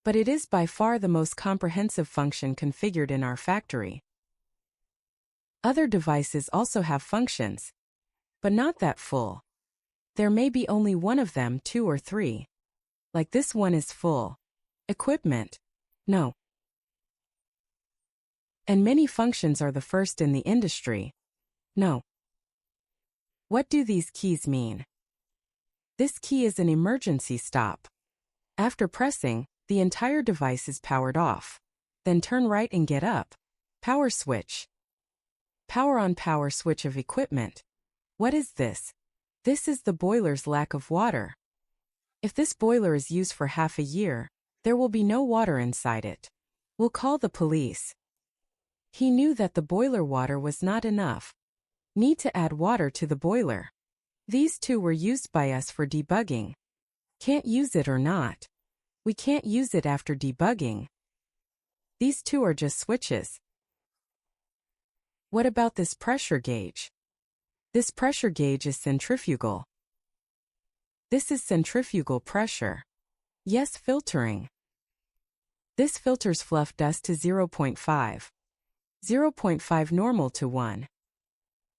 but it is by far the most comprehensive function configured in our factory. Other devices also have functions, but not that full. There may be only one of them, 2 or 3. Like this one is full. Equipment? No. And many functions are the first in the industry? No. What do these keys mean? This key is an emergency stop. After pressing, the entire device is powered off. Then turn right and get up. Power switch. Power on power switch of equipment. What is this? This is the boiler's lack of water. If this boiler is used for half a year, there will be no water inside it. We'll call the police. He knew that the boiler water was not enough. Need to add water to the boiler. These two were used by us for debugging. Can't use it or not. We can't use it after debugging. These two are just switches. What about this pressure gauge? This pressure gauge is centrifugal. This is centrifugal pressure. Yes, filtering. This filters fluff dust to 0.5. 0.5 normal to 1.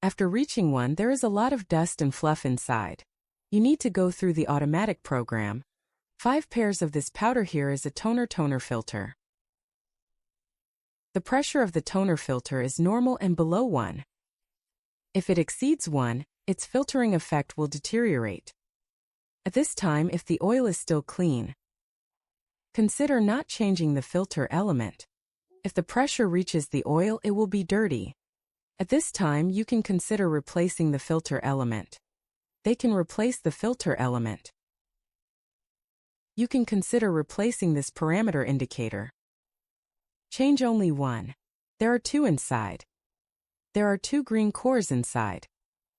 After reaching 1, there is a lot of dust and fluff inside. You need to go through the automatic program. 5 pairs of this powder here is a toner filter. The pressure of the toner filter is normal and below 1. If it exceeds 1, its filtering effect will deteriorate. At this time, if the oil is still clean, consider not changing the filter element. If the pressure reaches the oil, it will be dirty. At this time, you can consider replacing the filter element. They can replace the filter element. You can consider replacing this parameter indicator. Change only 1. There are 2 inside. There are 2 green cores inside.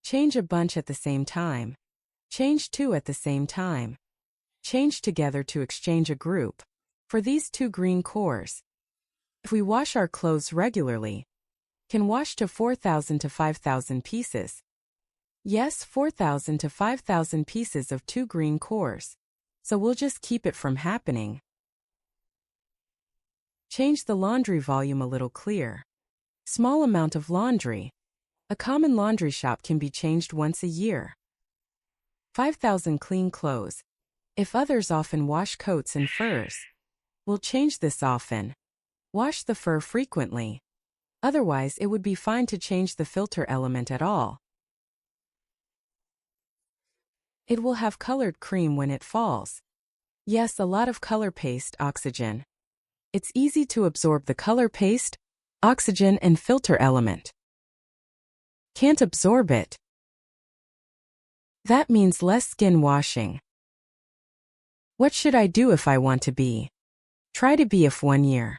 Change a bunch at the same time. Change 2 at the same time. Change together to exchange a group. For these 2 green cores, if we wash our clothes regularly, can wash to 4,000 to 5,000 pieces. Yes, 4,000 to 5,000 pieces of 2 green cores. So we'll just keep it from happening. Change the laundry volume a little clear. Small amount of laundry. A common laundry shop can be changed once a year. 5,000 clean clothes. If others often wash coats and furs, we'll change this often. Wash the fur frequently. Otherwise, it would be fine to change the filter element at all. It will have colored cream when it falls. Yes, a lot of color paste, oxygen. It's easy to absorb the color paste, oxygen and filter element. Can't absorb it. That means less skin washing. What should I do if I want to be? Try to be if 1 year.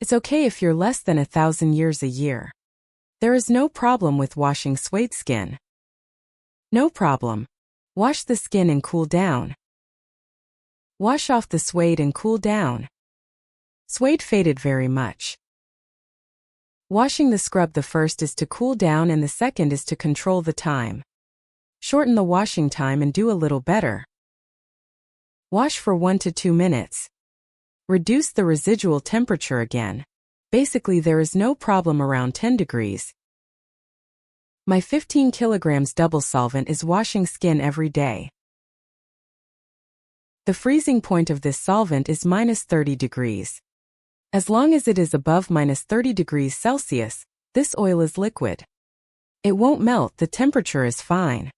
It's okay if you're less than 1,000 years a year. There is no problem with washing suede skin. No problem. Wash the skin and cool down. Wash off the suede and cool down. Suede faded very much. Washing the scrub, the first is to cool down and the second is to control the time. Shorten the washing time and do a little better. Wash for 1 to 2 minutes. Reduce the residual temperature again. Basically, there is no problem around 10 degrees. My 15 kilograms double solvent is washing skin every day. The freezing point of this solvent is -30 degrees. As long as it is above -30 degrees Celsius, this oil is liquid. It won't melt, the temperature is fine.